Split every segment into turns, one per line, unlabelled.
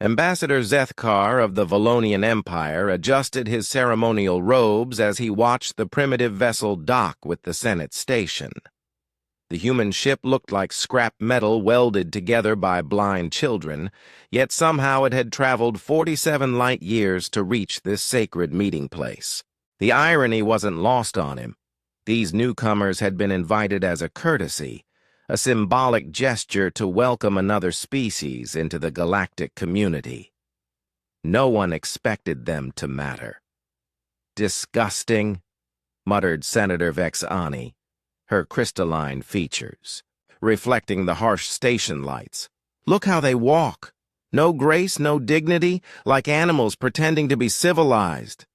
Ambassador Zethkar of the Valonian Empire adjusted his ceremonial robes as he watched the primitive vessel dock with the Senate station. The human ship looked like scrap metal welded together by blind children, yet somehow it had traveled 47 light years to reach this sacred meeting place. The irony wasn't lost on him. These newcomers had been invited as a courtesy, a symbolic gesture to welcome another species into the galactic community. No one expected them to matter. "Disgusting," muttered Senator Vexani, her crystalline features reflecting the harsh station lights. "Look how they walk. No grace, no dignity, like animals pretending to be civilized."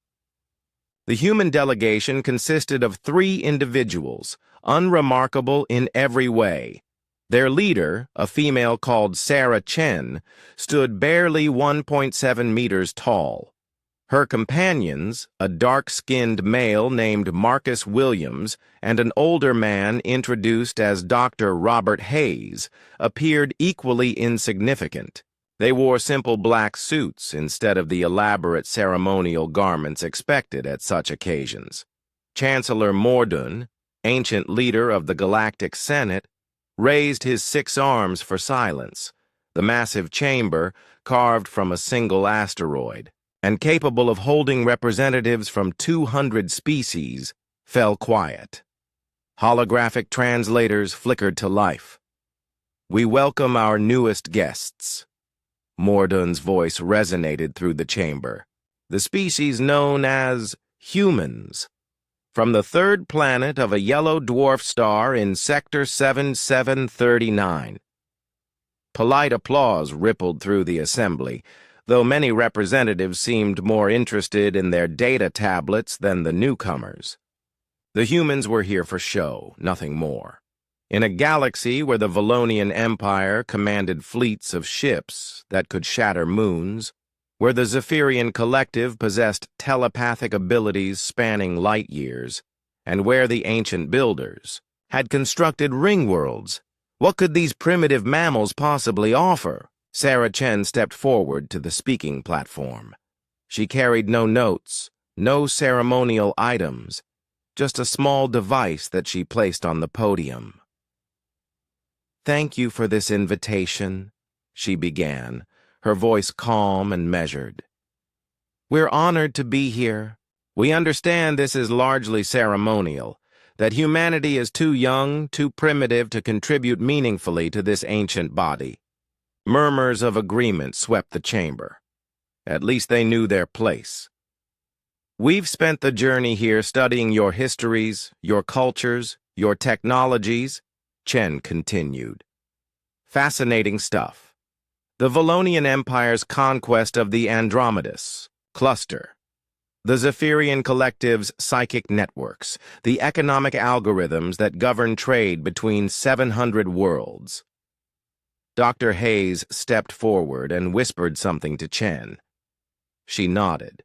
The human delegation consisted of 3 individuals, unremarkable in every way. Their leader, a female called Sarah Chen, stood barely 1.7 meters tall. Her companions, a dark-skinned male named Marcus Williams and an older man introduced as Dr. Robert Hayes, appeared equally insignificant. They wore simple black suits instead of the elaborate ceremonial garments expected at such occasions. Chancellor Mordun, ancient leader of the Galactic Senate, raised his 6 arms for silence. The massive chamber, carved from a single asteroid, and capable of holding representatives from 200 species, fell quiet. Holographic translators flickered to life. "We welcome our newest guests." Mordun's voice resonated through the chamber. "The species known as humans, from the 3rd planet of a yellow dwarf star in Sector 7739. Polite applause rippled through the assembly, though many representatives seemed more interested in their data tablets than the newcomers. The humans were here for show, nothing more. In a galaxy where the Valonian Empire commanded fleets of ships that could shatter moons, where the Zephyrian Collective possessed telepathic abilities spanning light years, and where the ancient builders had constructed ring worlds, what could these primitive mammals possibly offer? Sarah Chen stepped forward to the speaking platform. She carried no notes, no ceremonial items, just a small device that she placed on the podium. "Thank you for this invitation," she began, her voice calm and measured. "We're honored to be here. We understand this is largely ceremonial, that humanity is too young, too primitive to contribute meaningfully to this ancient body." Murmurs of agreement swept the chamber. At least they knew their place. "We've spent the journey here studying your histories, your cultures, your technologies," Chen continued. "Fascinating stuff. The Valonian Empire's conquest of the Andromedus cluster, the Zephyrian Collective's psychic networks, the economic algorithms that govern trade between 700 worlds." Dr. Hayes stepped forward and whispered something to Chen. She nodded.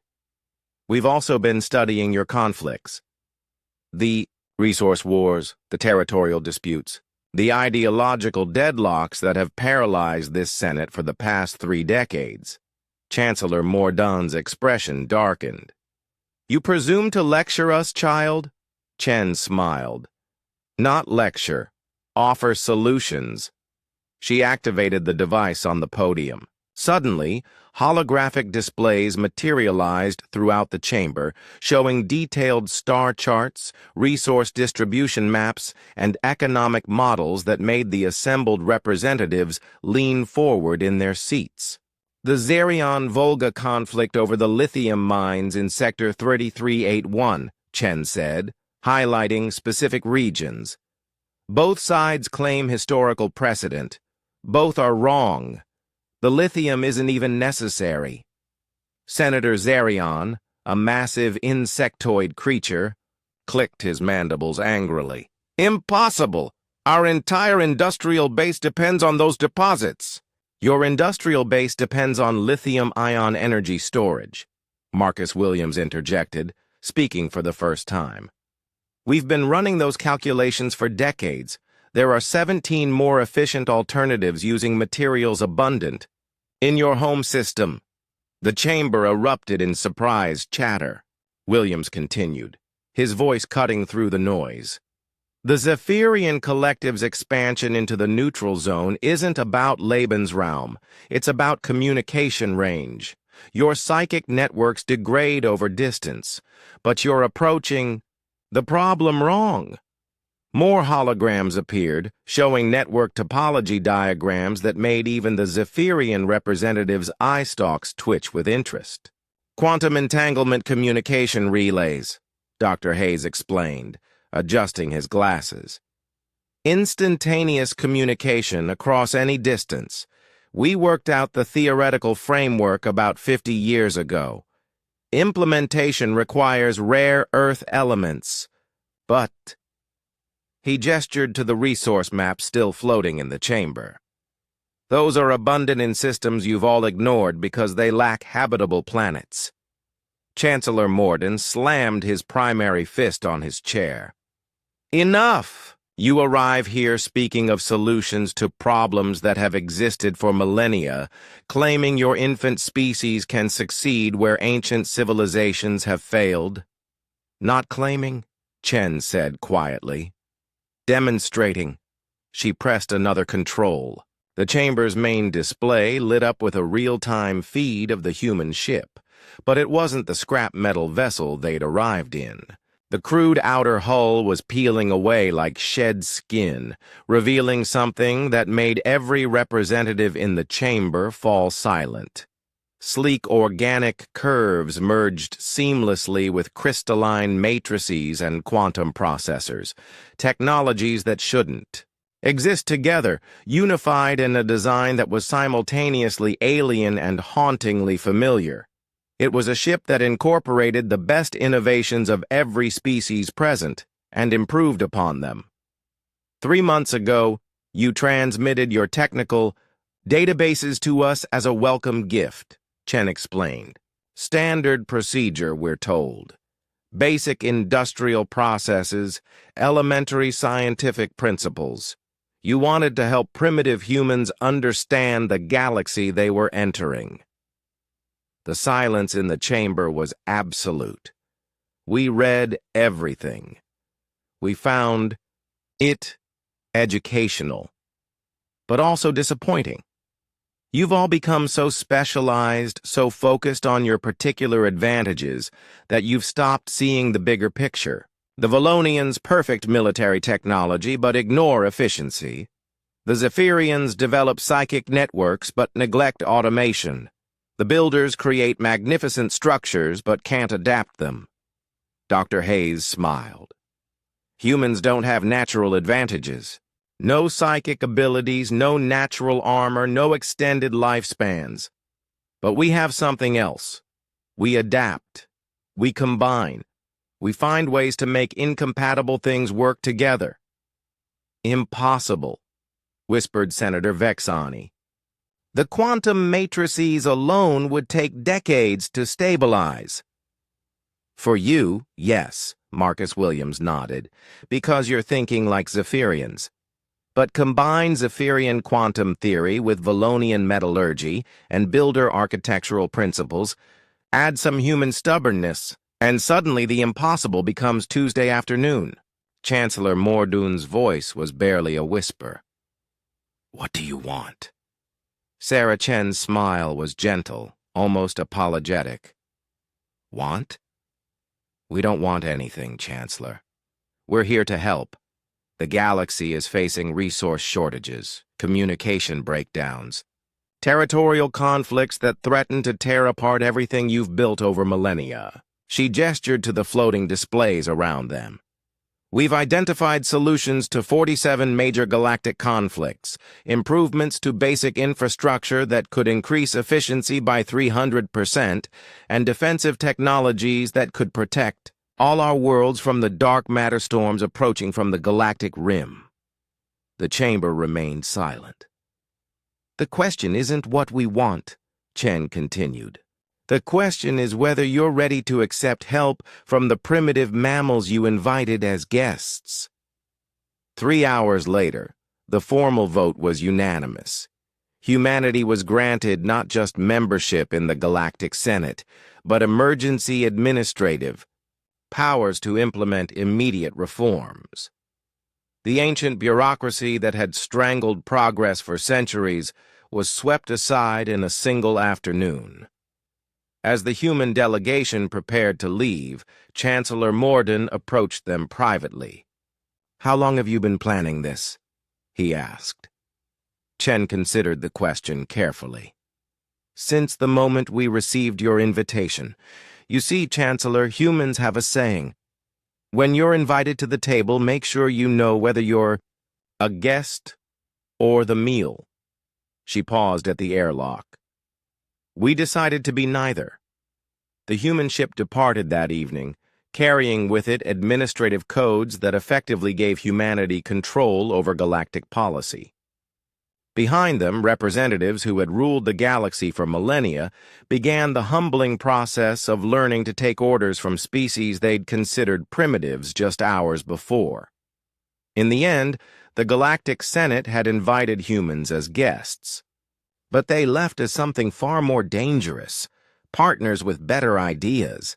"We've also been studying your conflicts. The resource wars, the territorial disputes, the ideological deadlocks that have paralyzed this Senate for the past 3 decades. Chancellor Mordun's expression darkened. "You presume to lecture us, child?" Chen smiled. "Not lecture. Offer solutions." She activated the device on the podium. Suddenly, holographic displays materialized throughout the chamber, showing detailed star charts, resource distribution maps, and economic models that made the assembled representatives lean forward in their seats. "The Zerion-Volga conflict over the lithium mines in Sector 3381, Chen said, highlighting specific regions. "Both sides claim historical precedent. Both are wrong. The lithium isn't even necessary." Senator Zerion, a massive insectoid creature, clicked his mandibles angrily. "Impossible! Our entire industrial base depends on those deposits." "Your industrial base depends on lithium-ion energy storage," Marcus Williams interjected, speaking for the first time. "We've been running those calculations for decades. There are 17 more efficient alternatives using materials abundant. In your home system. The chamber erupted in surprised chatter. Williams continued, his voice cutting through the noise. The Zephyrian Collective's expansion into the neutral zone isn't about Lebensraum. It's about communication range. Your psychic networks degrade over distance, but you're approaching the problem wrong. More holograms appeared, showing network topology diagrams that made even the Zephyrian representatives' eye stalks twitch with interest. Quantum entanglement communication relays, Dr. Hayes explained, adjusting his glasses. Instantaneous communication across any distance. We worked out the theoretical framework about 50 years ago. Implementation requires rare Earth elements, but... He gestured to the resource map still floating in the chamber. Those are abundant in systems you've all ignored because they lack habitable planets. Chancellor Morden slammed his primary fist on his chair. Enough! You arrive here speaking of solutions to problems that have existed for millennia, claiming your infant species can succeed where ancient civilizations have failed. Not claiming, Chen said quietly. Demonstrating. She pressed another control. The chamber's main display lit up with a real-time feed of the human ship, but it wasn't the scrap metal vessel they'd arrived in. The crude outer hull was peeling away like shed skin, revealing something that made every representative in the chamber fall silent. Sleek organic curves merged seamlessly with crystalline matrices and quantum processors, technologies that shouldn't. Exist together, unified in a design that was simultaneously alien and hauntingly familiar. It was a ship that incorporated the best innovations of every species present and improved upon them. 3 months ago, you transmitted your technical databases to us as a welcome gift. Chen explained. Standard procedure, we're told. Basic industrial processes, elementary scientific principles. You wanted to help primitive humans understand the galaxy they were entering. The silence in the chamber was absolute. We read everything. We found it educational, but also disappointing. You've all become so specialized, so focused on your particular advantages, that you've stopped seeing the bigger picture. The Valonians' perfect military technology but ignore efficiency. The Zephyrians develop psychic networks but neglect automation. The builders create magnificent structures but can't adapt them. Dr. Hayes smiled. Humans don't have natural advantages. No psychic abilities, no natural armor, no extended lifespans. But we have something else. We adapt. We combine. We find ways to make incompatible things work together. Impossible, whispered Senator Vexani. The quantum matrices alone would take decades to stabilize. For you, yes, Marcus Williams nodded, because you're thinking like Zephyrians. But combine Zephyrian quantum theory with Valonian metallurgy and builder architectural principles, add some human stubbornness, and suddenly the impossible becomes Tuesday afternoon. Chancellor Mordoon's voice was barely a whisper. What do you want? Sarah Chen's smile was gentle, almost apologetic. Want? We don't want anything, Chancellor. We're here to help. The galaxy is facing resource shortages, communication breakdowns, territorial conflicts that threaten to tear apart everything you've built over millennia. She gestured to the floating displays around them. We've identified solutions to 47 major galactic conflicts, improvements to basic infrastructure that could increase efficiency by 300%, and defensive technologies that could protect all our worlds from the dark matter storms approaching from the galactic rim. The chamber remained silent. The question isn't what we want, Chen continued. The question is whether you're ready to accept help from the primitive mammals you invited as guests. 3 hours later, the formal vote was unanimous. Humanity was granted not just membership in the Galactic Senate, but emergency administrative powers to implement immediate reforms. The ancient bureaucracy that had strangled progress for centuries was swept aside in a single afternoon. As the human delegation prepared to leave, Chancellor Morden approached them privately. "How long have you been planning this?" he asked. Chen considered the question carefully. "Since the moment we received your invitation. You see, Chancellor, humans have a saying. When you're invited to the table, make sure you know whether you're a guest or the meal." She paused at the airlock. "We decided to be neither." The human ship departed that evening, carrying with it administrative codes that effectively gave humanity control over galactic policy. Behind them, representatives who had ruled the galaxy for millennia began the humbling process of learning to take orders from species they'd considered primitives just hours before. In the end, the Galactic Senate had invited humans as guests. But they left as something far more dangerous, partners with better ideas.